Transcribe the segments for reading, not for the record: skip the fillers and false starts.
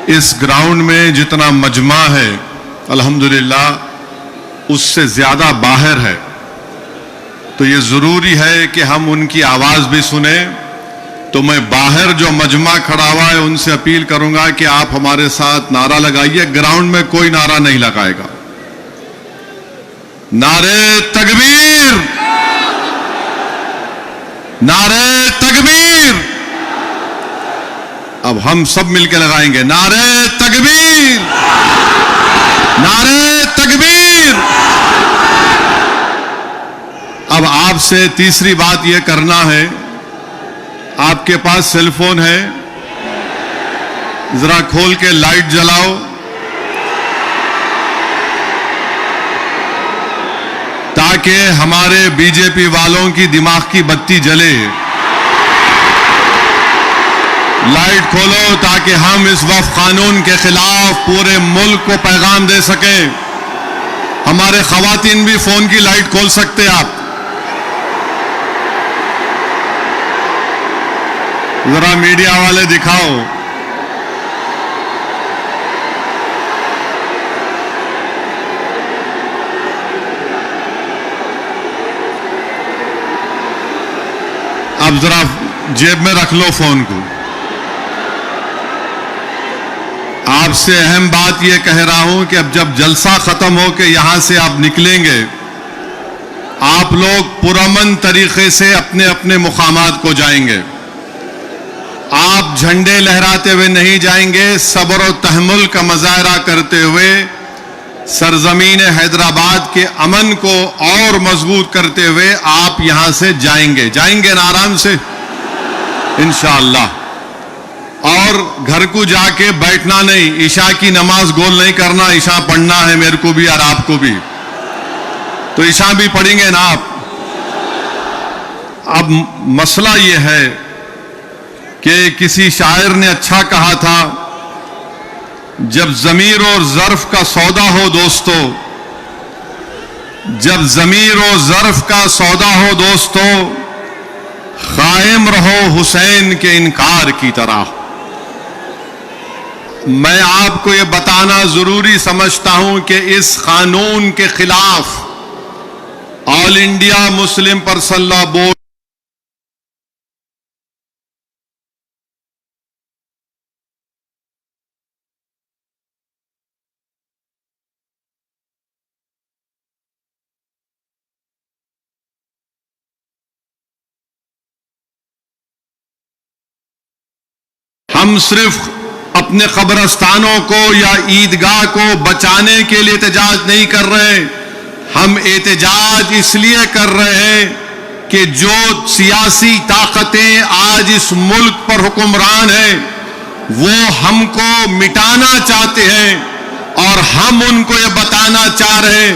اس ground میں جتنا مجمع ہے الحمدللہ اس سے زیادہ باہر ہے، تو یہ ضروری ہے کہ ہم ان کی آواز بھی سنیں۔ تو میں باہر جو مجمع کھڑا ہوا ہے ان سے اپیل کروں گا کہ آپ ہمارے ساتھ نعرہ لگائیے۔ گراؤنڈ میں کوئی نعرہ نہیں لگائے گا۔ نعرہ تکبیر، نعرہ تکبیر۔ اب ہم سب مل کے لگائیں گے نعرہ تکبیر، نعرہ تکبیر۔ اب آپ سے تیسری بات یہ کرنا ہے، آپ کے پاس سیل فون ہے، ذرا کھول کے لائٹ جلاؤ تاکہ ہمارے بی جے پی والوں کی دماغ کی بتی جلے۔ لائٹ کھولو تاکہ ہم اس وقف قانون کے خلاف پورے ملک کو پیغام دے سکیں۔ ہمارے خواتین بھی فون کی لائٹ کھول سکتے آپ۔ ذرا میڈیا والے دکھاؤ۔ اب ذرا جیب میں رکھ لو فون کو۔ آپ سے اہم بات یہ کہہ رہا ہوں کہ اب جب جلسہ ختم ہو کے یہاں سے آپ نکلیں گے، آپ لوگ پرامن طریقے سے اپنے اپنے مقامات کو جائیں گے۔ آپ جھنڈے لہراتے ہوئے نہیں جائیں گے، صبر و تحمل کا مظاہرہ کرتے ہوئے سرزمین حیدرآباد کے امن کو اور مضبوط کرتے ہوئے آپ یہاں سے جائیں گے نا آرام سے انشاءاللہ۔ اور گھر کو جا کے بیٹھنا نہیں، عشاء کی نماز گول نہیں کرنا۔ عشاء پڑھنا ہے میرے کو بھی اور آپ کو بھی، تو عشاء بھی پڑھیں گے نا آپ۔ اب مسئلہ یہ ہے کہ کسی شاعر نے اچھا کہا تھا، جب ضمیر اور ظرف کا سودا ہو دوستو، جب ضمیر و ظرف کا سودا ہو دوستو، قائم رہو حسین کے انکار کی طرح۔ میں آپ کو یہ بتانا ضروری سمجھتا ہوں کہ اس قانون کے خلاف آل انڈیا مسلم پرسنل لا بورڈ ہم صرف اپنے قبرستانوں کو یا عیدگاہ کو بچانے کے لیے احتجاج نہیں کر رہے، ہم احتجاج اس لیے کر رہے ہیں کہ جو سیاسی طاقتیں آج اس ملک پر حکمران ہیں وہ ہم کو مٹانا چاہتے ہیں، اور ہم ان کو یہ بتانا چاہ رہے ہیں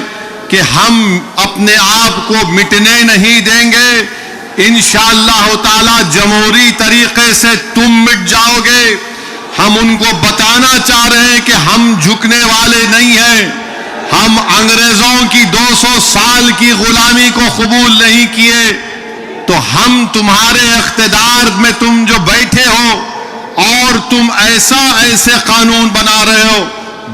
کہ ہم اپنے آپ کو مٹنے نہیں دیں گے۔ انشاءاللہ تعالی جمہوری طریقے سے تم مٹ جاؤ گے۔ ہم ان کو بتانا چاہ رہے ہیں کہ ہم جھکنے والے نہیں ہیں۔ ہم انگریزوں کی 200 سال کی غلامی کو قبول نہیں کیے، تو ہم تمہارے اقتدار میں تم جو بیٹھے ہو اور تم ایسے قانون بنا رہے ہو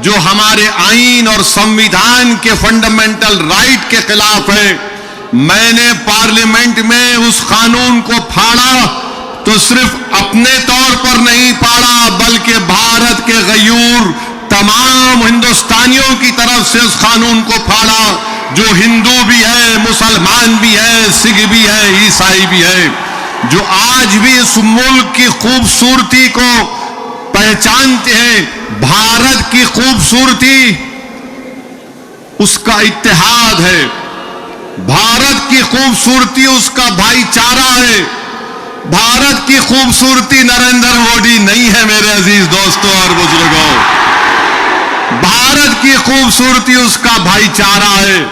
جو ہمارے آئین اور سمویدھان کے فنڈامنٹل رائٹ کے خلاف ہے۔ میں نے پارلیمنٹ میں اس قانون کو پھاڑا تو صرف اپنے طور پر نہیں پھاڑا بلکہ بھارت کے غیور تمام ہندوستانیوں کی طرف سے اس قانون کو پھاڑا، جو ہندو بھی ہے، مسلمان بھی ہے، سکھ بھی ہے، عیسائی بھی ہے، جو آج بھی اس ملک کی خوبصورتی کو پہچانتے ہیں۔ بھارت کی خوبصورتی اس کا اتحاد ہے، بھارت کی خوبصورتی اس کا بھائی چارہ ہے۔ بھارت کی خوبصورتی نریندر مودی نہیں ہے میرے عزیز دوستوں اور بزرگوں، بھارت کی خوبصورتی اس کا بھائی چارہ ہے۔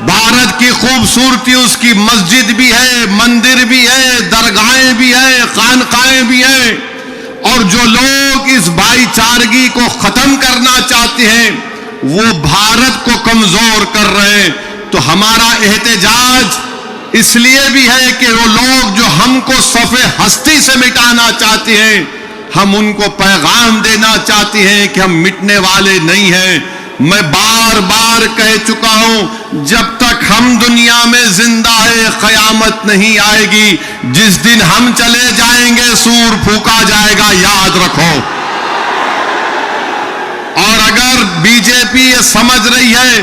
بھارت کی خوبصورتی اس کی مسجد بھی ہے، مندر بھی ہے، درگاہیں بھی ہے، خانقاہیں بھی ہیں، اور جو لوگ اس بھائی چارگی کو ختم کرنا چاہتے ہیں وہ بھارت کو کمزور کر رہے ہیں۔ تو ہمارا احتجاج اس لیے بھی ہے کہ وہ لوگ جو ہم کو صف ہستی سے مٹانا چاہتے ہیں، ہم ان کو پیغام دینا چاہتے ہیں کہ ہم مٹنے والے نہیں ہیں۔ میں بار بار کہہ چکا ہوں، جب تک ہم دنیا میں زندہ ہے قیامت نہیں آئے گی۔ جس دن ہم چلے جائیں گے سور پھونکا جائے گا، یاد رکھو۔ اور اگر بی جے پی یہ سمجھ رہی ہے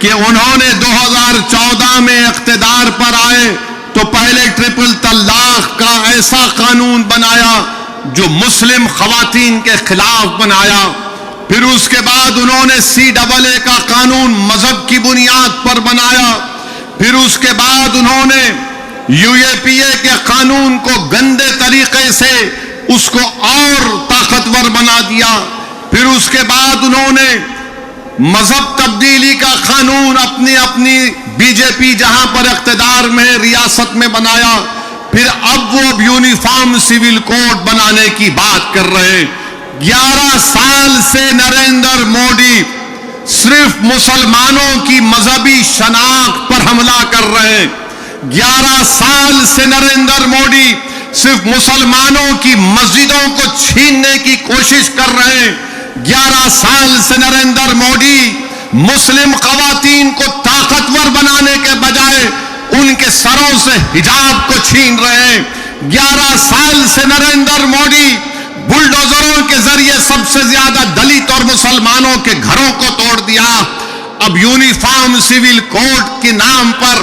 کہ انہوں نے 2014 میں اقتدار پر آئے تو پہلے ٹرپل طلاق کا ایسا قانون بنایا جو مسلم خواتین کے خلاف بنایا، پھر اس کے بعد انہوں نے CAA کا قانون مذہب کی بنیاد پر بنایا، پھر اس کے بعد انہوں نے UAPA کے قانون کو گندے طریقے سے اس کو اور طاقتور بنا دیا، پھر اس کے بعد انہوں نے مذہب تبدیلی کا قانون اپنی بی جے پی جہاں پر اقتدار میں ریاست میں بنایا، پھر اب وہ یونیفارم سول کوڈ بنانے کی بات کر رہے ہیں۔ 11 سال سے نریندر مودی صرف مسلمانوں کی مذہبی شناخت پر حملہ کر رہے ہیں۔ 11 سال سے نریندر مودی صرف مسلمانوں کی مسجدوں کو چھیننے کی کوشش کر رہے ہیں۔ 11 سال سے نریندر مودی مسلم خواتین کو طاقتور بنانے کے بجائے ان کے سروں سے حجاب کو چھین رہے ہیں۔ 11 سال سے نریندر مودی بلڈوزروں کے ذریعے سب سے زیادہ دلت اور مسلمانوں کے گھروں کو توڑ دیا۔ اب یونیفارم سول کوڈ کے نام پر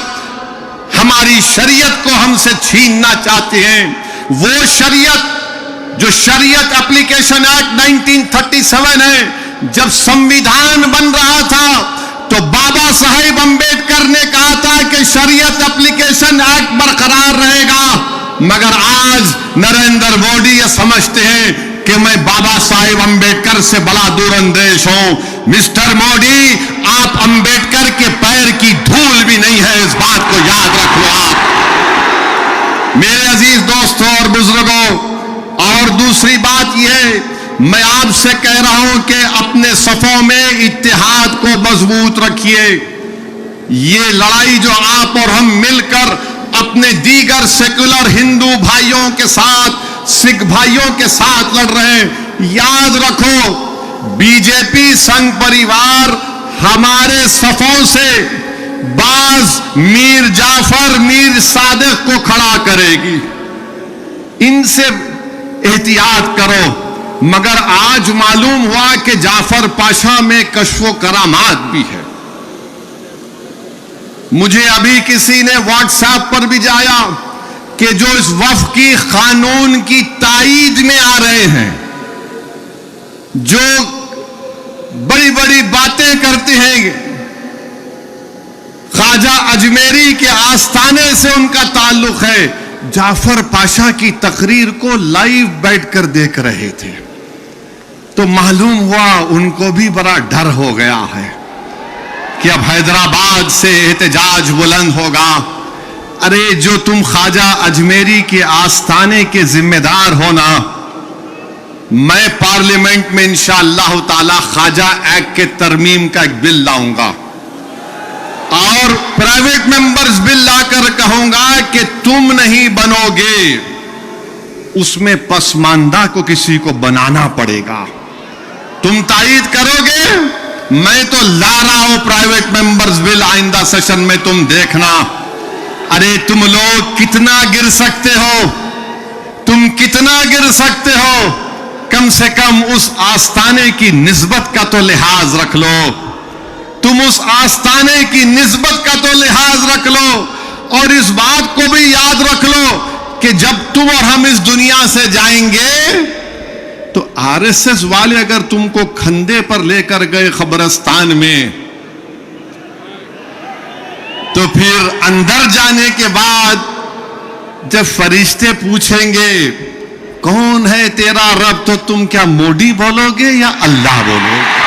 ہماری شریعت کو ہم سے چھیننا چاہتے ہیں۔ وہ شریعت جو شریعت اپلیکیشن ایکٹ 1937 ہے، جب سمویدھان بن رہا تھا تو بابا صاحب امبیڈکر نے کہا تھا کہ شریعت اپلیکیشن ایکٹ برقرار رہے گا، مگر آج نریندر مودی یہ سمجھتے ہیں کہ میں بابا صاحب امبیڈکر سے بڑا دور اندیش ہوں۔ مسٹر مودی، آپ امبیڈکر کے پیر کی دھول بھی نہیں ہے، اس بات کو یاد رکھ لو آپ۔ میرے عزیز دوستوں اور بزرگوں، اور دوسری بات یہ ہے، میں آپ سے کہہ رہا ہوں کہ اپنے صفوں میں اتحاد کو مضبوط رکھیے۔ یہ لڑائی جو آپ اور ہم مل کر اپنے دیگر سیکولر ہندو بھائیوں کے ساتھ، سکھ بھائیوں کے ساتھ لڑ رہے ہیں، یاد رکھو بی جے پی سنگھ پریوار ہمارے صفوں سے بعض میر جعفر، میر صادق کو کھڑا کرے گی، ان سے احتیاط کرو۔ مگر آج معلوم ہوا کہ جعفر پاشا میں کشف و کرامات بھی ہے۔ مجھے ابھی کسی نے واٹس ایپ پر بھی جایا کہ جو اس وفقی قانون کی تائید میں آ رہے ہیں، جو بڑی بڑی باتیں کرتے ہیں، خواجہ اجمیری کے آستانے سے ان کا تعلق ہے، جعفر پاشا کی تقریر کو لائیو بیٹھ کر دیکھ رہے تھے، تو معلوم ہوا ان کو بھی بڑا ڈر ہو گیا ہے کہ اب حیدرآباد سے احتجاج بلند ہوگا۔ ارے جو تم خواجہ اجمیری کے آستانے کے ذمہ دار ہونا، میں پارلیمنٹ میں انشاءاللہ تعالی خواجہ ایکٹ کے ترمیم کا ایک بل لاؤں گا اور پرائیویٹ ممبرز بل لا کر کہوں گا کہ تم نہیں بنو گے، اس میں پسماندہ کو کسی کو بنانا پڑے گا۔ تم تائید کرو گے، میں تو لا رہا ہوں پرائیویٹ ممبرز بل آئندہ سیشن میں، تم دیکھنا۔ ارے تم لوگ کتنا گر سکتے ہو، تم کتنا گر سکتے ہو، کم سے کم اس آستانے کی نسبت کا تو لحاظ رکھ لو، تم اس آستانے کی نسبت کا تو لحاظ رکھ لو، اور اس بات کو بھی یاد رکھ لو کہ جب تم اور ہم اس دنیا سے جائیں گے تو RSS والے اگر تم کو کھندے پر لے کر گئے قبرستان میں، تو پھر اندر جانے کے بعد جب فرشتے پوچھیں گے کون ہے تیرا رب، تو تم کیا مودی بولو گے یا اللہ بولو گے؟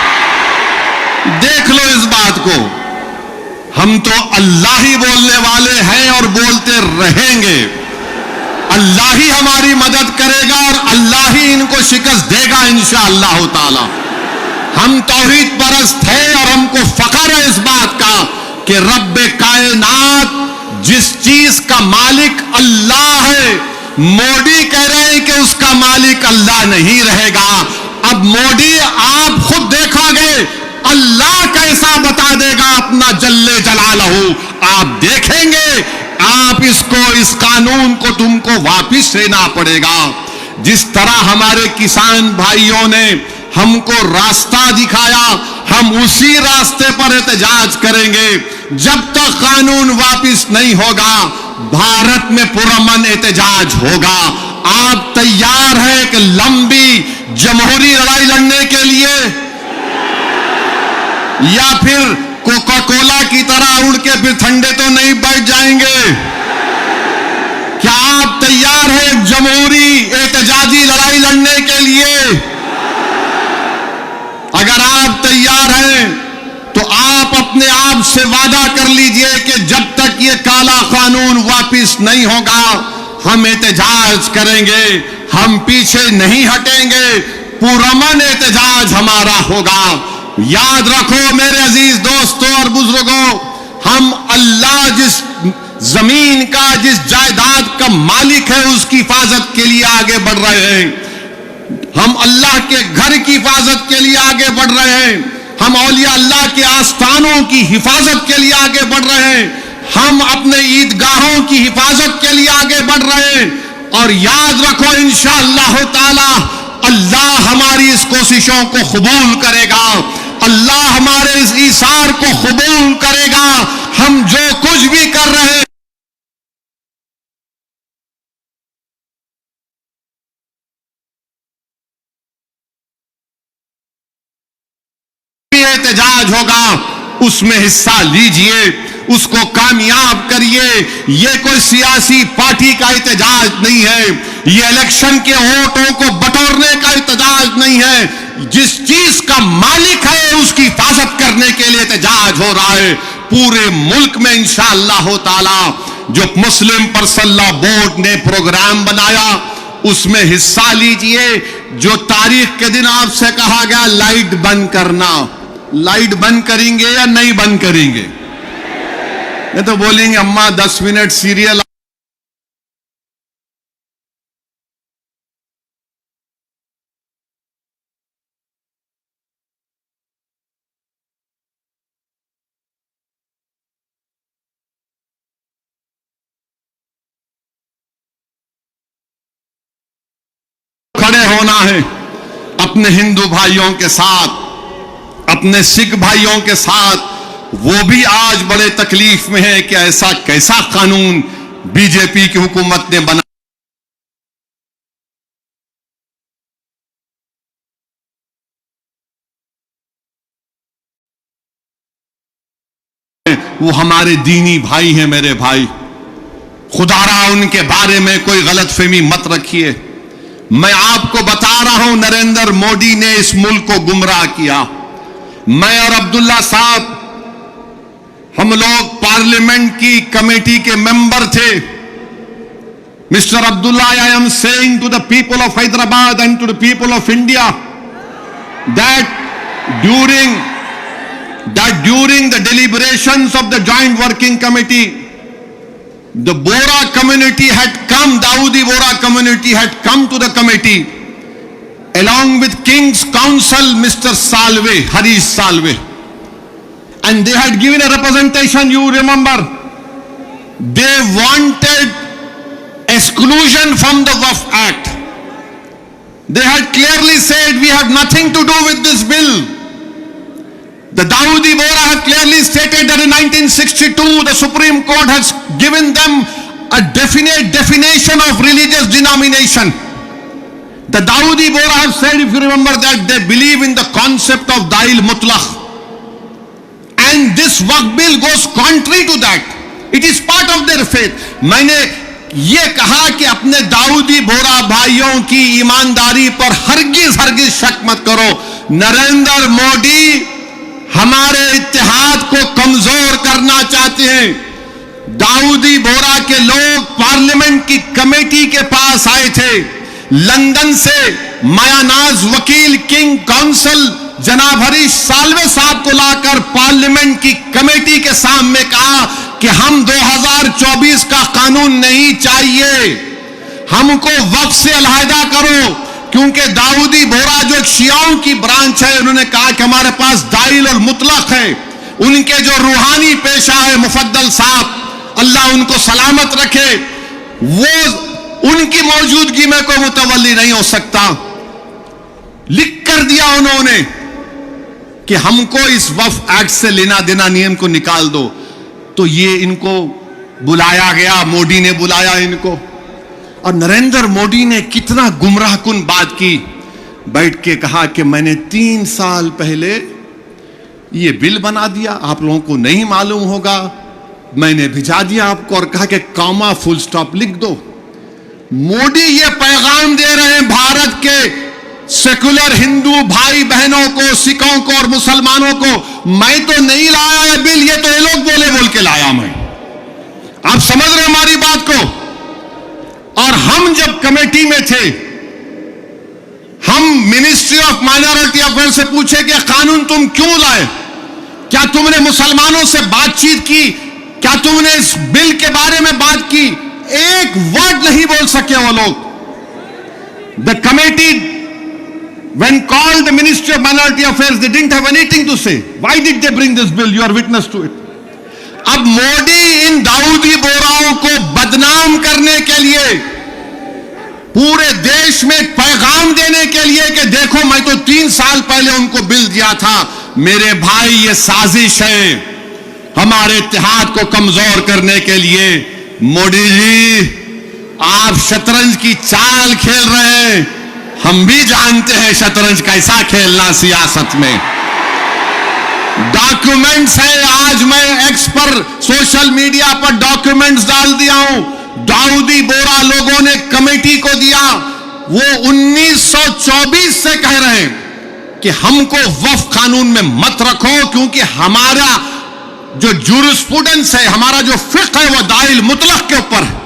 دیکھ لو اس بات کو، ہم تو اللہ ہی بولنے والے ہیں اور بولتے رہیں گے۔ اللہ ہی ہماری مدد کرے گا اور اللہ ہی ان کو شکست دے گا انشاءاللہ تعالی۔ ہم توحید پرست ہیں اور ہم کو فخر ہے اس بات کا کہ رب کائنات جس چیز کا مالک اللہ ہے، مودی کہہ رہے ہیں کہ اس کا مالک اللہ نہیں رہے گا. اب مودی آپ خود دیکھو گے اللہ کیسا بتا دے گا اپنا جل جلالہ. آپ دیکھیں گے آپ اس قانون کو تم کو واپس لینا پڑے گا. جس طرح ہمارے کسان بھائیوں نے ہم کو راستہ دکھایا, ہم اسی راستے پر احتجاج کریں گے. جب تک قانون واپس نہیں ہوگا بھارت میں پرامن احتجاج ہوگا. آپ تیار ہیں کہ لمبی جمہوری لڑائی لڑنے کے لیے, یا پھر کوکا کولا کی طرح اڑ کے پھر ٹھنڈے تو نہیں بیٹھ جائیں گے؟ کیا آپ تیار ہیں جمہوری احتجاجی لڑائی لڑنے کے لیے؟ اگر آپ تیار ہیں تو آپ اپنے آپ سے وعدہ کر لیجئے کہ جب تک یہ کالا قانون واپس نہیں ہوگا ہم احتجاج کریں گے, ہم پیچھے نہیں ہٹیں گے, پرامن احتجاج ہمارا ہوگا. یاد رکھو میرے عزیز دوستوں اور بزرگوں, ہم اللہ جس زمین کا, جس جائیداد کا مالک ہے اس کی حفاظت کے لیے آگے بڑھ رہے ہیں. ہم اللہ کے گھر کی حفاظت کے لیے آگے بڑھ رہے ہیں. ہم اولیاء اللہ کے آستانوں کی حفاظت کے لیے آگے بڑھ رہے ہیں. ہم اپنے عیدگاہوں کی حفاظت کے لیے آگے بڑھ رہے ہیں. اور یاد رکھو انشاءاللہ تعالی اللہ ہماری اس کوششوں کو قبول کرے گا, اللہ ہمارے اس ایثار کو قبول کرے گا. ہم جو کچھ بھی کر رہے ہیں احتجاج ہوگا اس میں حصہ لیجئے, اس کو کامیاب کریے. یہ کوئی سیاسی پارٹی کا احتجاج نہیں ہے, یہ الیکشن کے ووٹوں کو بٹورنے کا احتجاج نہیں ہے. جس چیز کا مالک ہے اس کی حفاظت کرنے کے لیے احتجاج ہو رہا ہے. پورے ملک میں انشاءاللہ تعالی جو مسلم پرسنل لا بورڈ نے پروگرام بنایا اس میں حصہ لیجئے. جو تاریخ کے دن آپ سے کہا گیا لائٹ بند کرنا, لائٹ بند کریں گے یا نہیں بند کریں گے؟ یہ تو بولیں گے اماں 10 منٹ سیریل کھڑے ہونا ہے اپنے ہندو بھائیوں کے ساتھ, اپنے سکھ بھائیوں کے ساتھ. وہ بھی آج بڑے تکلیف میں ہے کہ ایسا کیسا قانون بی جے پی کی حکومت نے بنا. وہ ہمارے دینی بھائی ہیں میرے بھائی, خدا را ان کے بارے میں کوئی غلط فہمی مت رکھیے. میں آپ کو بتا رہا ہوں نریندر مودی نے اس ملک کو گمراہ کیا. میں اور عبداللہ صاحب ہم لوگ پارلیمنٹ کی کمیٹی کے ممبر تھے. Mister Abdullah, I am saying to the people of Hyderabad and to the people of India that during the deliberations of the joint working committee, the Bora community had come, Dawoodi Bora community had come to the committee along with King's Counsel Mr. Salve, Harish Salve, and they had given a representation. You remember, they wanted exclusion from the Waqf Act. They had clearly said we have nothing to do with this bill. The Dawoodi Bora have clearly stated that in 1962 the Supreme Court has given them a definite definition of religious denomination. The Dawoodi Bora have said, if you remember, that they believe in the concept of Dail Mutlaq. And this Waqf bill goes contrary to that. It is part of their faith. میں نے یہ کہا کہ اپنے داؤدی بورا بھائیوں کی ایمانداری پر ہرگز شک مت کرو. نریندر مودی ہمارے اتحاد کو کمزور کرنا چاہتے ہیں. داؤدی بورا کے لوگ پارلیمنٹ کی کمیٹی کے پاس آئے تھے. لندن سے میاناز وکیل کنگ کونسل جناب ہریش سالوے صاحب کو لا کر پارلیمنٹ کی کمیٹی کے سامنے کہا کہ ہم 2024 کا قانون نہیں چاہیے, ہم کو وقت سے علیحدہ کرو, کیونکہ داؤدی بورا جو ایک شیعوں کی برانچ ہے، انہوں نے کہا کہ ہمارے پاس دائل المطلق ہے، ان کے جو روحانی پیشہ ہے مفضل صاحب اللہ ان کو سلامت رکھے، وہ ان کی موجودگی میں کوئی متولی نہیں ہو سکتا۔ لکھ کر دیا انہوں نے کہ ہم کو اس وقف ایکٹ سے لینا دینا نہیں، ان کو نکال دو۔ تو یہ ان کو بلایا گیا، مودی نے بلایا ان کو، اور نریندر مودی نے کتنا گمراہ کن بات کی، بیٹھ کے کہا کہ میں نے 3 سال پہلے یہ بل بنا دیا، آپ لوگوں کو نہیں معلوم ہوگا، میں نے بھیجا دیا آپ کو، اور کہا کہ کاما فل سٹاپ لکھ دو۔ مودی یہ پیغام دے رہے ہیں بھارت کے سیکولر ہندو بھائی بہنوں کو، سکھوں کو اور مسلمانوں کو، میں تو نہیں لایا یہ بل، یہ تو یہ لوگ بول کے لایا میں۔ آپ سمجھ رہے ہیں ہماری بات کو؟ اور ہم جب کمیٹی میں تھے، ہم منسٹری آف مائنورٹی افیئر سے پوچھے کہ قانون تم کیوں لائے؟ کیا تم نے مسلمانوں سے بات چیت کی؟ کیا تم نے اس بل کے بارے میں بات کی؟ ایک ورڈ نہیں بول سکے وہ لوگ۔ The committee, when called the Ministry of Minority Affairs, they didn't have anything to say. Why did they bring this bill? You are witness to it. اب مودی ان داؤدی بوراؤں کو بدنام کرنے کے لیے، پورے دیش میں ایک پیغام دینے کے لیے کہ دیکھو میں تو 3 سال پہلے ان کو بل دیا تھا، میرے بھائی یہ سازش ہے ہمارے اتحاد کو کمزور کرنے کے لیے۔ مودی جی آپ شطرنج کی چال کھیل رہے ہیں، ہم بھی جانتے ہیں شطرنج کیسا کھیلنا سیاست میں۔ ڈاکیومنٹس ہے، آج میں ایکس پر سوشل میڈیا پر ڈاکیومنٹس ڈال دیا ہوں، داؤدی بورا لوگوں نے کمیٹی کو دیا، وہ 1924 سے کہہ رہے ہیں کہ ہم کو وقف قانون میں مت رکھو، کیونکہ ہمارا جو جورسپروڈنس ہے، ہمارا جو فقہ ہے وہ دائل مطلق کے اوپر ہے۔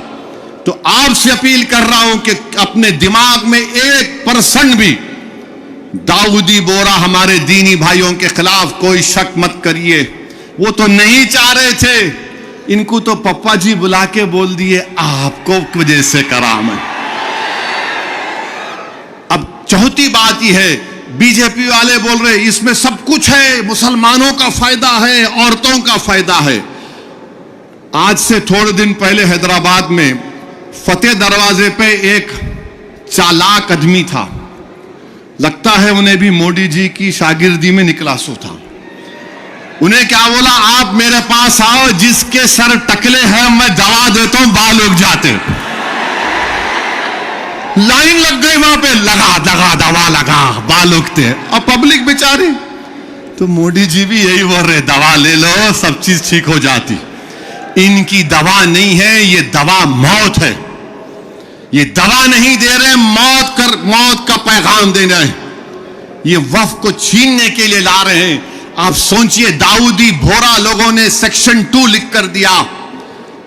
تو آپ سے اپیل کر رہا ہوں کہ اپنے دماغ میں 1% بھی داؤدی بورا ہمارے دینی بھائیوں کے خلاف کوئی شک مت کریے۔ وہ تو نہیں چاہ رہے تھے، ان کو تو پپا جی بلا کے بول دیے آپ کو وجہ سے کرا میں۔ اب چوتھی بات یہ ہے، بی جے پی والے بول رہے اس میں سب کچھ ہے، مسلمانوں کا فائدہ ہے، عورتوں کا فائدہ ہے۔ آج سے تھوڑے دن پہلے حیدرآباد میں فتح دروازے پہ ایک چالاک آدمی تھا، لگتا ہے انہیں بھی مودی جی کی شاگردی میں نکلا سو تھا۔ انہیں کیا بولا، آپ میرے پاس آؤ، جس کے سر ٹکلے ہیں میں دوا دیتا ہوں، بال اگ جاتے۔ لائن لگ گئی وہاں پہ، لگا دوا لگا، بال اگتے۔ اور پبلک بیچاری، تو مودی جی بھی یہی بول رہے دوا لے لو سب چیز ٹھیک ہو جاتی۔ ان کی دوا نہیں ہے، یہ دوا موت ہے۔ یہ دوا نہیں دے رہے، موت کا پیغام دے رہے ہیں۔ یہ وقف کو چھیننے کے لیے لا رہے ہیں۔ آپ سوچئے، داؤدی بورا لوگوں نے سیکشن 2 لکھ کر دیا،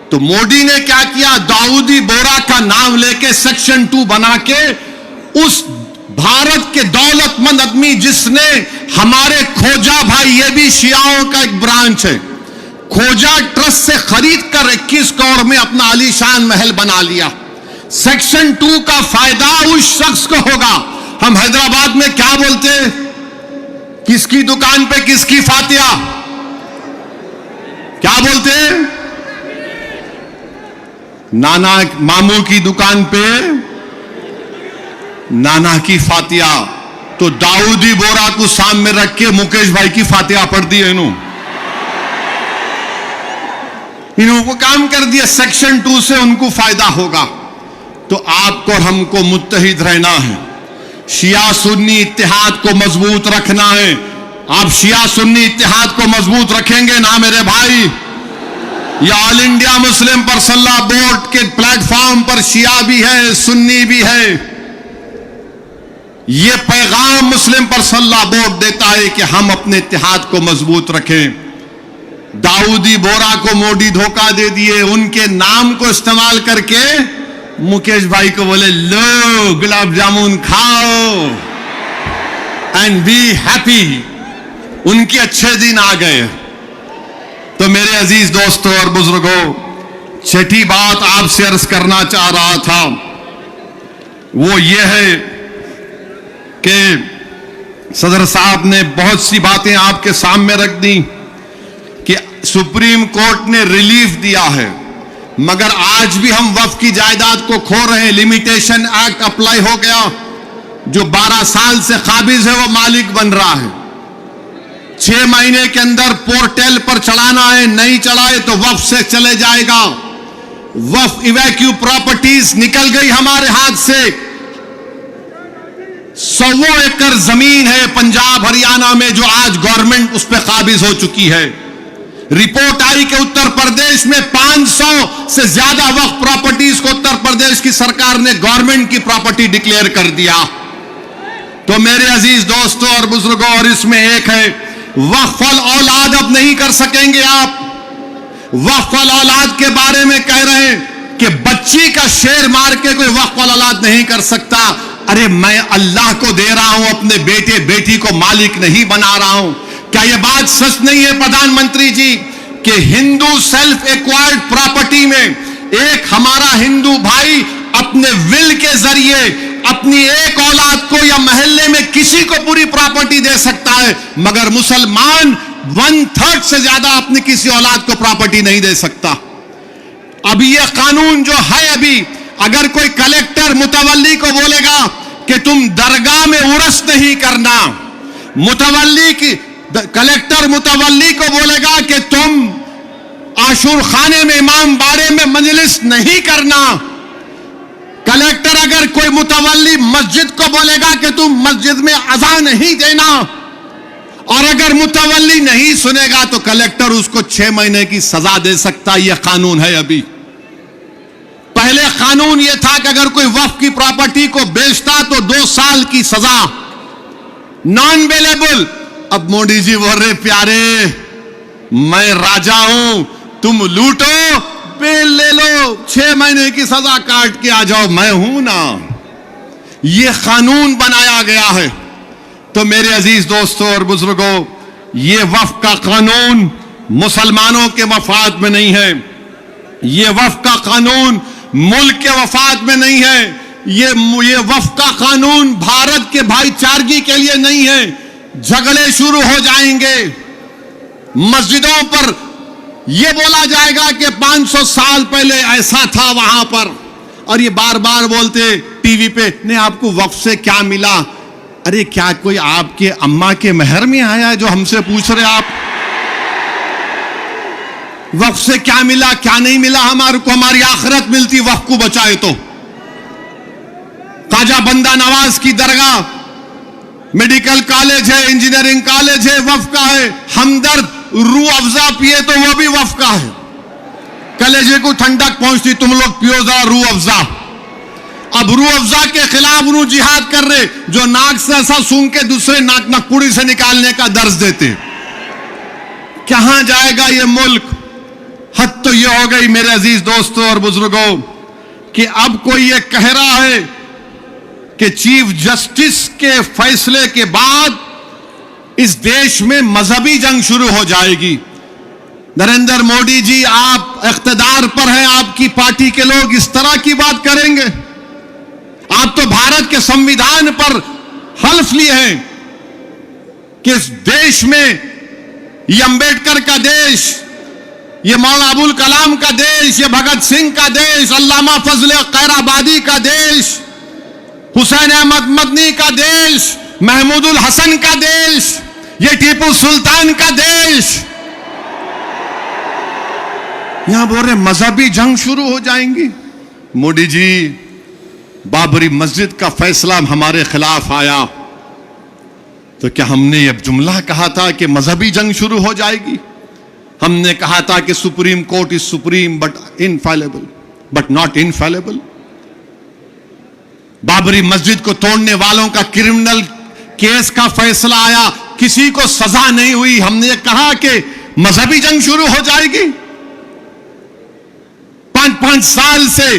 تو مودی نے کیا کیا، داؤدی بورا کا نام لے کے سیکشن 2 بنا کے اس بھارت کے دولت مند آدمی جس نے ہمارے کھوجا بھائی، یہ بھی شیعوں کا ایک برانچ ہے، کھوجا ٹرسٹ سے خرید کر 21 کروڑ میں اپنا عالی شان محل بنا لیا۔ سیکشن 2 کا فائدہ اس شخص کو ہوگا۔ ہم حیدرآباد میں کیا بولتے ہیں، کس کی دکان پہ کس کی فاتحہ، کیا بولتے ہیں، نانا ماموں کی دکان پہ نانا کی فاتحہ۔ تو داؤدی بورا کو سامنے رکھ کے مکیش بھائی کی فاتحہ پڑھ دی ہے، انہوں کو کام کر دیا۔ سیکشن 2 سے ان کو فائدہ ہوگا۔ تو آپ کو اور ہم کو متحد رہنا ہے، شیعہ سنی اتحاد کو مضبوط رکھنا ہے۔ آپ شیعہ سنی اتحاد کو مضبوط رکھیں گے نا میرے بھائی؟ یہ آل انڈیا مسلم پرسنل لا بورڈ کے پلیٹ فارم پر شیعہ بھی ہے، سنی بھی ہے۔ یہ پیغام مسلم پرسنل لا بورڈ دیتا ہے کہ ہم اپنے اتحاد کو مضبوط رکھیں۔ داؤدی بورا کو مودی دھوکہ دے دیے، ان کے نام کو استعمال کر کے مکیش بھائی کو بولے لو گلاب جامن کھاؤ اینڈ بی ہیپی۔ ان کے اچھے دن آ گئے۔ تو میرے عزیز دوستوں اور بزرگوں، چھٹی بات آپ سے عرض کرنا چاہ رہا تھا وہ یہ ہے کہ صدر صاحب نے بہت سی باتیں آپ کے سامنے رکھ دی کہ سپریم کورٹ نے ریلیف دیا ہے، مگر آج بھی ہم وقف کی جائیداد کو کھو رہے ہیں۔ لمیٹیشن ایکٹ اپلائی ہو گیا، جو 12 سال سے قابض ہے وہ مالک بن رہا ہے۔ 6 مہینے کے اندر پورٹل پر چڑھانا ہے، نہیں چڑھائے تو وقف سے چلے جائے گا۔ وقف ایویکیو پراپرٹیز نکل گئی ہمارے ہاتھ سے۔ 100 ایکڑ زمین ہے پنجاب ہریانہ میں جو آج گورنمنٹ اس پہ قابض ہو چکی ہے۔ رپورٹ آئی کہ اتر پردیش میں 500 سے زیادہ وقف پراپرٹیز کو اتر پردیش کی سرکار نے گورنمنٹ کی پراپرٹی ڈکلیئر کر دیا۔ تو میرے عزیز دوستوں اور بزرگوں، اور اس میں ایک ہے، وقف الاولاد اب نہیں کر سکیں گے آپ۔ وقف الاولاد کے بارے میں کہہ رہے ہیں کہ بچی کا شیر مار کے کوئی وقف الاولاد نہیں کر سکتا۔ ارے میں اللہ کو دے رہا ہوں، اپنے بیٹے بیٹی کو مالک نہیں بنا رہا ہوں۔ کیا یہ بات سچ نہیں ہے پردھان منتری جی کہ ہندو سیلف ایکوائرڈ پراپرٹی میں ایک ہمارا ہندو بھائی اپنے ول کے ذریعے اپنی ایک اولاد کو یا محلے میں کسی کو پوری پراپرٹی دے سکتا ہے، مگر مسلمان 1/3 سے زیادہ اپنی کسی اولاد کو پراپرٹی نہیں دے سکتا۔ اب یہ قانون جو ہے، ابھی اگر کوئی کلیکٹر متولی کو بولے گا کہ تم درگاہ میں عرس نہیں کرنا، کلیکٹر متولی کو بولے گا کہ تم عاشور خانے میں امام باڑے میں مجلس نہیں کرنا، کلیکٹر اگر کوئی متولی مسجد کو بولے گا کہ تم مسجد میں اذان نہیں دینا، اور اگر متولی نہیں سنے گا تو کلیکٹر اس کو 6 مہینے کی سزا دے سکتا۔ یہ قانون ہے ابھی۔ پہلے قانون یہ تھا کہ اگر کوئی وقف کی پراپرٹی کو بیچتا تو 2 سال کی سزا، نان ویلیبل۔ اب مودی جی بول رہے پیارے میں راجا ہوں، تم لوٹو بیل لے لو، 6 مہینے کی سزا کاٹ کے آ جاؤ، میں ہوں نا۔ یہ قانون بنایا گیا ہے۔ تو میرے عزیز دوستوں اور بزرگوں، یہ وقف کا قانون مسلمانوں کے مفاد میں نہیں ہے، یہ وقف کا قانون ملک کے مفاد میں نہیں ہے، یہ وقف کا قانون بھارت کے بھائی چارگی کے لیے نہیں ہے۔ جھگڑے شروع ہو جائیں گے، مسجدوں پر یہ بولا جائے گا کہ 500 سال پہلے ایسا تھا وہاں پر، اور یہ بار بار بولتے ٹی وی پہ نہیں آپ کو وقف سے کیا ملا۔ ارے کیا کوئی آپ کے اماں کے مہر میں آیا ہے جو ہم سے پوچھ رہے آپ وقف سے کیا ملا کیا نہیں ملا؟ ہمارے کو ہماری آخرت ملتی وقف کو بچائے تو۔ خواجہ بندہ نواز کی درگاہ، میڈیکل کالج ہے، انجینئرنگ کالج ہے، وقف کا ہے۔ ہمدرد روح افزا پیے تو وہ بھی وقف کا ہے۔ کلیجے کو ٹھنڈک پہنچتی، تم لوگ پیو ذرا روح افزا۔ اب روح افزا کے خلاف انہوں جہاد کر رہے جو ناک سے ایسا سونگ کے دوسرے نکپوڑی سے نکالنے کا درس دیتے۔ کہاں جائے گا یہ ملک؟ حد تو یہ ہو گئی میرے عزیز دوستوں اور بزرگوں کہ اب کوئی یہ کہہ رہا ہے کہ چیف جسٹس کے فیصلے کے بعد اس دیش میں مذہبی جنگ شروع ہو جائے گی۔ نریندر مودی جی آپ اقتدار پر ہیں، آپ کی پارٹی کے لوگ اس طرح کی بات کریں گے؟ آپ تو بھارت کے سمویدھان پر حلف لیے ہیں کہ اس دیش میں یہ امبیڈکر کا دیش، یہ مولانا ابوالکلام کا دیش، یہ بھگت سنگھ کا دیش، علامہ فضل قیرآبادی کا دیش، حسین احمد مدنی کا دیش، محمود الحسن کا دیش، یہ ٹیپو سلطان کا دیش۔ یہاں بول رہے مذہبی جنگ شروع ہو جائیں گی۔ مودی جی بابری مسجد کا فیصلہ ہمارے خلاف آیا تو کیا ہم نے یہ جملہ کہا تھا کہ مذہبی جنگ شروع ہو جائے گی؟ ہم نے کہا تھا کہ supreme court is supreme but infallible but not infallible. Babri مسجد کو توڑنے والوں کا کرمنل کیس کا فیصلہ آیا، کسی کو سزا نہیں ہوئی، ہم نے کہا کہ مذہبی جنگ شروع ہو جائے گی۔ 5 سال سے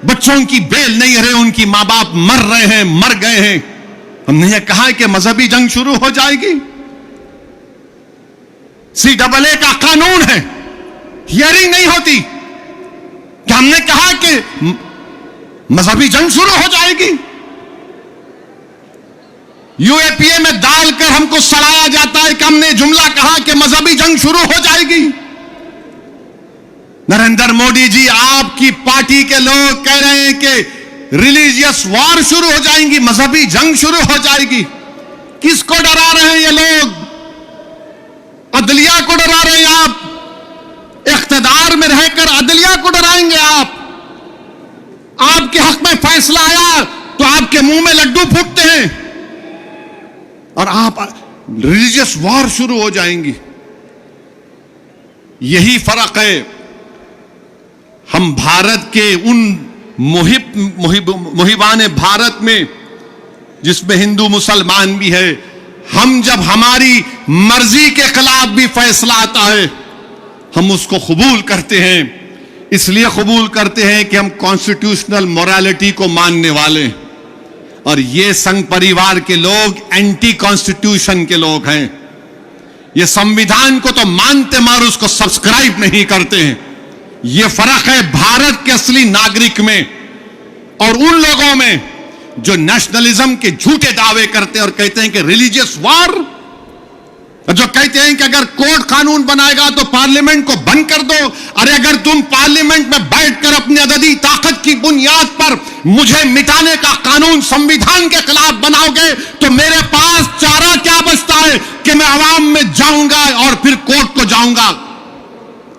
بچوں کی بیل نہیں رہے، ان کی ماں باپ مر رہے ہیں، مر گئے ہیں، ہم نے یہ کہا کہ مذہبی جنگ شروع ہو جائے گی۔ CAA کا قانون ہے، ہیئرنگ نہیں ہوتی، کہ ہم نے کہا کہ مذہبی جنگ شروع ہو جائے گی؟ UAPA میں ڈال کر ہم کو سڑایا جاتا ہے کہ ہم نے جملہ کہا کہ مذہبی جنگ شروع ہو جائے گی. نریندر مودی جی، آپ کی پارٹی کے لوگ کہہ رہے ہیں کہ ریلیجیس وار شروع ہو جائیں گی، مذہبی جنگ شروع ہو جائے گی. کس کو ڈرا رہے ہیں یہ لوگ؟ عدلیہ کو ڈرا رہے ہیں آپ. اقتدار میں رہ کر عدلیہ کو ڈرائیں گے آپ؟ آپ کے حق میں فیصلہ آیا تو آپ کے منہ میں لڈو پھوٹتے ہیں اور آپ ریلیجیس وار شروع ہو جائیں گی. یہی فرق ہے. ہم بھارت کے ان محبان بھارت میں جس میں ہندو مسلمان بھی ہے، ہم جب ہماری مرضی کے خلاف بھی فیصلہ آتا ہے ہم اس کو قبول کرتے ہیں. اس لیے قبول کرتے ہیں کہ ہم کانسٹیٹیوشنل موریلٹی کو ماننے والے ہیں، اور یہ سنگھ پریوار کے لوگ اینٹی کانسٹیٹیوشن کے لوگ ہیں. یہ سمویدھان کو تو مانتے مگر اس کو سبسکرائب نہیں کرتے ہیں. یہ فرق ہے بھارت کے اصلی ناگرک میں اور ان لوگوں میں جو نیشنلزم کے جھوٹے دعوے کرتے ہیں اور کہتے ہیں کہ ریلیجیس وار، جو کہتے ہیں کہ اگر کوڈ قانون بنائے گا تو پارلیمنٹ کو بند کر دو. ارے اگر تم پارلیمنٹ میں بیٹھ کر اپنی عددی طاقت کی بنیاد پر مجھے مٹانے کا قانون سمویدھان کے خلاف بناؤ گے تو میرے پاس چارہ کیا بچتا ہے کہ میں عوام میں جاؤں گا اور پھر کورٹ کو جاؤں گا.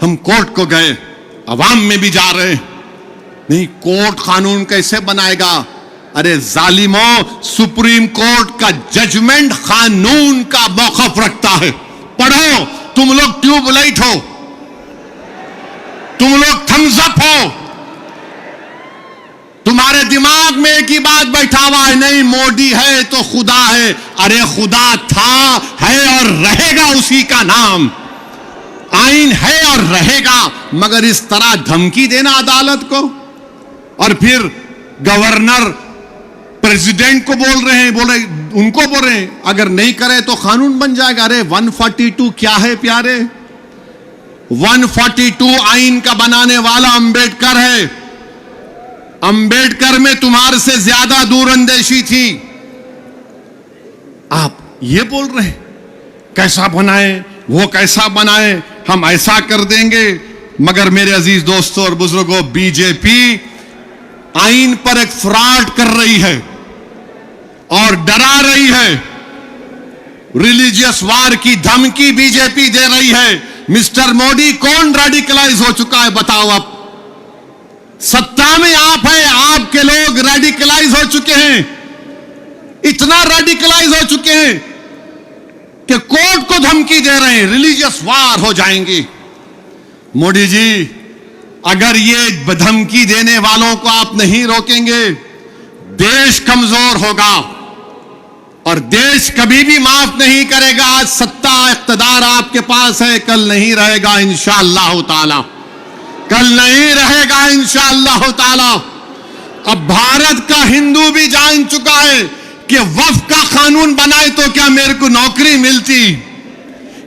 ہم کورٹ کو گئے، عوام میں بھی جا رہے ہیں. نہیں، کورٹ قانون کیسے بنائے گا؟ ارے ظالموں، سپریم کورٹ کا ججمنٹ قانون کا موقف رکھتا ہے. پڑھو، تم لوگ ٹیوب لائٹ ہو، تم لوگ تھمز اپ ہو، تمہارے دماغ میں ایک ہی بات بیٹھا ہوا ہے، نہیں مودی ہے تو خدا ہے. ارے خدا تھا، ہے اور رہے گا اسی کا نام. آئین ہے اور رہے گا، مگر اس طرح دھمکی دینا عدالت کو. اور پھر گورنر پریزیڈنٹ کو بول رہے ہیں، ان کو بول رہے ہیں اگر نہیں کرے تو قانون بن جائے گا. ارے 142 کیا ہے پیارے؟ 142 آئین کا بنانے والا امبیڈکر ہے. امبیڈکر میں تمہارے سے زیادہ دور اندیشی تھی. آپ یہ بول رہے ہیں کیسا بنائے، وہ کیسا بنائے، ہم ایسا کر دیں گے. مگر میرے عزیز دوستوں اور بزرگوں، بی جے پی آئین پر ایک فراڈ کر رہی ہے اور ڈرا رہی ہے. ریلیجیس وار کی دھمکی بی جے پی دے رہی ہے. مسٹر مودی، کون ریڈیکلائز ہو چکا ہے بتاؤ؟ اب ستا میں آپ ہیں، آپ کے لوگ ریڈیکلائز ہو چکے ہیں. اتنا ریڈیکلائز ہو چکے ہیں کہ کورٹ کو دھمکی دے رہے ہیں، ریلیجیس وار ہو جائیں گی. مودی جی، اگر یہ دھمکی دینے والوں کو آپ نہیں روکیں گے، دیش کمزور ہوگا اور دیش کبھی بھی معاف نہیں کرے گا. آج ستا اقتدار آپ کے پاس ہے، کل نہیں رہے گا انشاءاللہ تعالی، کل نہیں رہے گا انشاءاللہ تعالی. اب بھارت کا ہندو بھی جان چکا ہے کہ وقف کا قانون بنائے تو کیا میرے کو نوکری ملتی.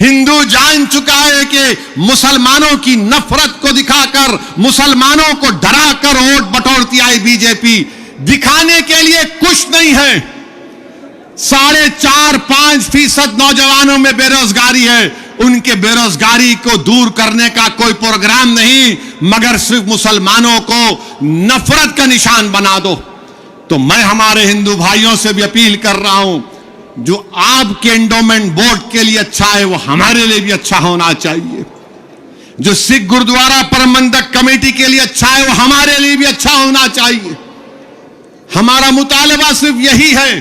ہندو جان چکا ہے کہ مسلمانوں کی نفرت کو دکھا کر، مسلمانوں کو ڈرا کر ووٹ بٹورتی آئی بی جے پی. دکھانے کے لیے کچھ نہیں ہے. 4.5-5% نوجوانوں میں بے روزگاری ہے. ان کے بے روزگاری کو دور کرنے کا کوئی پروگرام نہیں، مگر صرف مسلمانوں کو نفرت کا نشان بنا دو. تو میں ہمارے ہندو بھائیوں سے بھی اپیل کر رہا ہوں، جو آپ کے انڈومنٹ بورڈ کے لیے اچھا ہے وہ ہمارے لیے بھی اچھا ہونا چاہیے. جو سکھ گردوارہ پربندھک کمیٹی کے لیے اچھا ہے وہ ہمارے لیے بھی اچھا ہونا چاہیے. ہمارا مطالبہ صرف یہی ہے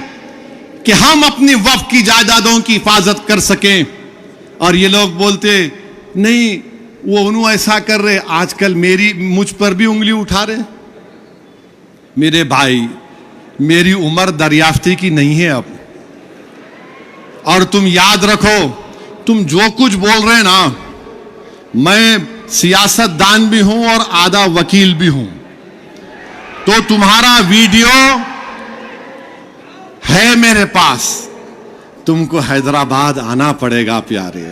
کہ ہم اپنی وقف کی جائیدادوں کی حفاظت کر سکیں. اور یہ لوگ بولتے نہیں وہ انہوں ایسا کر رہے، آج کل مجھ پر بھی انگلی اٹھا رہے. میرے بھائی، میری عمر دریافتی کی نہیں ہے اب، اور تم یاد رکھو، تم جو کچھ بول رہے نا، میں سیاست دان بھی ہوں اور آدھا وکیل بھی ہوں. تو تمہارا ویڈیو ہے میرے پاس، تم کو حیدرآباد آنا پڑے گا پیارے.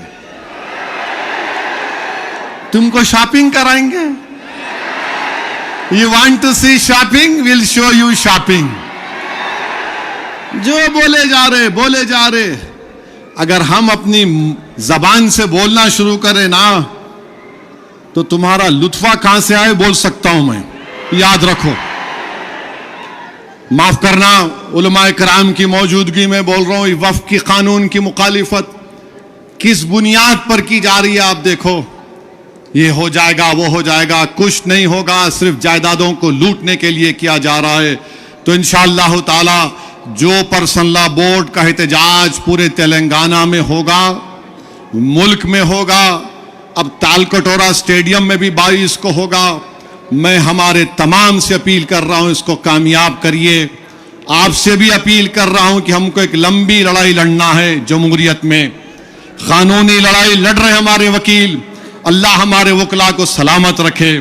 تم کو شاپنگ کرائیں گے. You want to see shopping? We'll show you shopping. جو بولے جا رہے. اگر ہم اپنی زبان سے بولنا شروع کریں نا تو تمہارا لطفہ کہاں سے آئے بول سکتا ہوں میں. یاد رکھو. معاف کرنا علماء کرام کی موجودگی میں بول رہا ہوں. وقف کی قانون کی مخالفت کس بنیاد پر کی جا رہی ہے آپ دیکھو. یہ ہو جائے گا وہ ہو جائے گا, کچھ نہیں ہوگا, صرف جائیدادوں کو لوٹنے کے لیے کیا جا رہا ہے. تو انشاءاللہ تعالی جو پرسنل لا بورڈ کا احتجاج پورے تلنگانہ میں ہوگا, ملک میں ہوگا, اب تالکٹورا اسٹیڈیم میں بھی 22 کو ہوگا, میں ہمارے تمام سے اپیل کر رہا ہوں اس کو کامیاب کریے. آپ سے بھی اپیل کر رہا ہوں کہ ہم کو ایک لمبی لڑائی لڑنا ہے جمہوریت میں. قانونی لڑائی لڑ رہے ہمارے وکیل, اللہ ہمارے وکلا کو سلامت رکھے,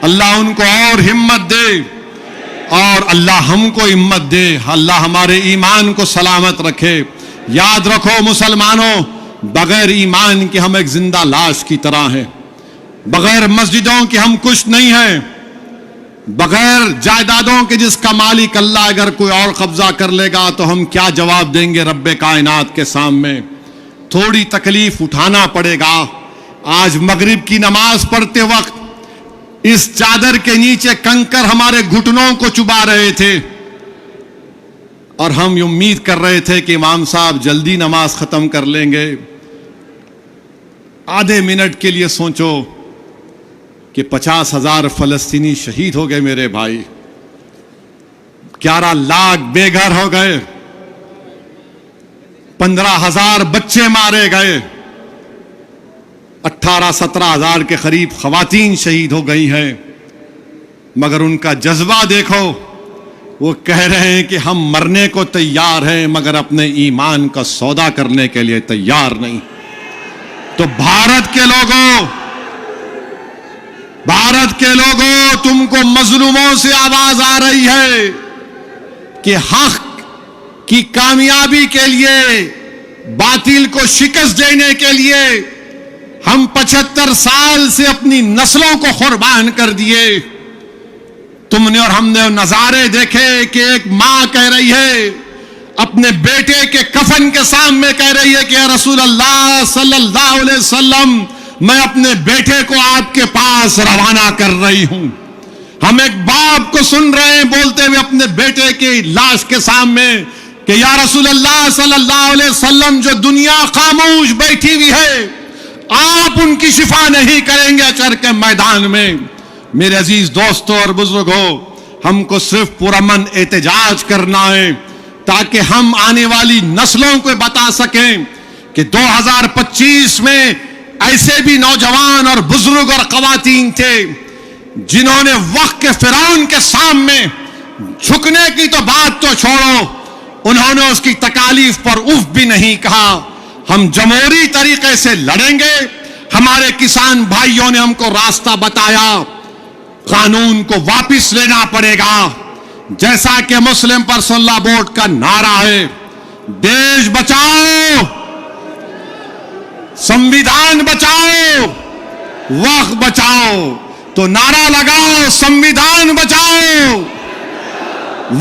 اللہ ان کو اور ہمت دے, اور اللہ ہم کو ہمت دے, اللہ ہمارے ایمان کو سلامت رکھے. یاد رکھو مسلمانوں, بغیر ایمان کے ہم ایک زندہ لاش کی طرح ہیں, بغیر مسجدوں کے ہم کچھ نہیں ہیں, بغیر جائیدادوں کے جس کا مالک اللہ اگر کوئی اور قبضہ کر لے گا تو ہم کیا جواب دیں گے رب کائنات کے سامنے. تھوڑی تکلیف اٹھانا پڑے گا. آج مغرب کی نماز پڑھتے وقت اس چادر کے نیچے کنکر ہمارے گھٹنوں کو چبا رہے تھے, اور ہم امید کر رہے تھے کہ امام صاحب جلدی نماز ختم کر لیں گے. آدھے منٹ کے لیے سوچو کہ 50,000 فلسطینی شہید ہو گئے میرے بھائی, 11 لاکھ بے گھر ہو گئے, 15,000 بچے مارے گئے, 18-17 ہزار کے قریب خواتین شہید ہو گئی ہیں. مگر ان کا جذبہ دیکھو, وہ کہہ رہے ہیں کہ ہم مرنے کو تیار ہیں مگر اپنے ایمان کا سودا کرنے کے لیے تیار نہیں. تو بھارت کے لوگوں تم کو مظلوموں سے آواز آ رہی ہے کہ حق کی کامیابی کے لیے, باطل کو شکست دینے کے لیے ہم 75 سال سے اپنی نسلوں کو قربان کر دیے. تم نے اور ہم نے نظارے دیکھے کہ ایک ماں کہہ رہی ہے اپنے بیٹے کے کفن کے سامنے, کہہ رہی ہے کہ اے رسول اللہ صلی اللہ علیہ وسلم, میں اپنے بیٹے کو آپ کے پاس روانہ کر رہی ہوں. ہم ایک باپ کو سن رہے ہیں بولتے ہوئے اپنے بیٹے کی لاش کے سامنے کہ یا رسول اللہ صلی اللہ علیہ وسلم, جو دنیا خاموش بیٹھی ہوئی ہے آپ ان کی شفا نہیں کریں گے اچر کے میدان میں. میرے عزیز دوستوں اور بزرگوں, ہم کو صرف پرامن احتجاج کرنا ہے تاکہ ہم آنے والی نسلوں کو بتا سکیں کہ 2025 میں ایسے بھی نوجوان اور بزرگ اور خواتین تھے جنہوں نے وقت کے فرعون کے سامنے جھکنے کی تو بات تو چھوڑو, انہوں نے اس کی تکالیف پر اف بھی نہیں کہا. ہم جمہوری طریقے سے لڑیں گے. ہمارے کسان بھائیوں نے ہم کو راستہ بتایا, قانون کو واپس لینا پڑے گا. جیسا کہ مسلم پرسنل لا بورڈ کا نعرہ ہے, دیش بچاؤ, سنویدھان بچاؤ, وقت بچاؤ. تو نعرہ لگاؤ, سنویدھان بچاؤ,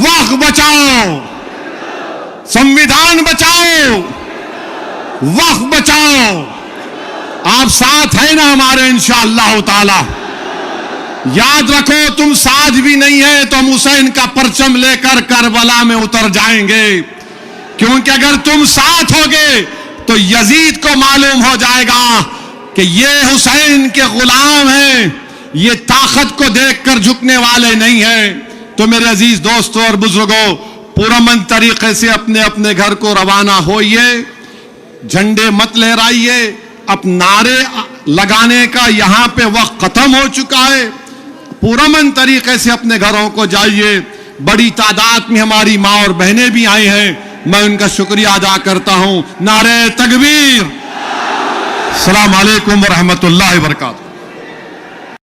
وقت بچاؤ, سنویدھان بچاؤ, وقت بچاؤ. آپ ساتھ ہیں نا ہمارے انشاءاللہ تعالی. یاد رکھو تم ساتھ بھی نہیں ہیں تو ہم حسین کا پرچم لے کر کربلا میں اتر جائیں گے, کیونکہ اگر تم ساتھ ہوگے تو یزید کو معلوم ہو جائے گا کہ یہ حسین کے غلام ہیں, یہ طاقت کو دیکھ کر جھکنے والے نہیں ہیں. تو میرے عزیز دوستوں اور بزرگوں, پرامن طریقے سے اپنے اپنے گھر کو روانہ ہوئیے, جھنڈے مت لہرائیے. اب نعرے لگانے کا یہاں پہ وقت ختم ہو چکا ہے. پرامن طریقے سے اپنے گھروں کو جائیے. بڑی تعداد میں ہماری ماں اور بہنیں بھی آئی ہیں, میں ان کا شکریہ ادا کرتا ہوں. نعرہ تکبیر. السلام علیکم ورحمۃ اللہ وبرکاتہ.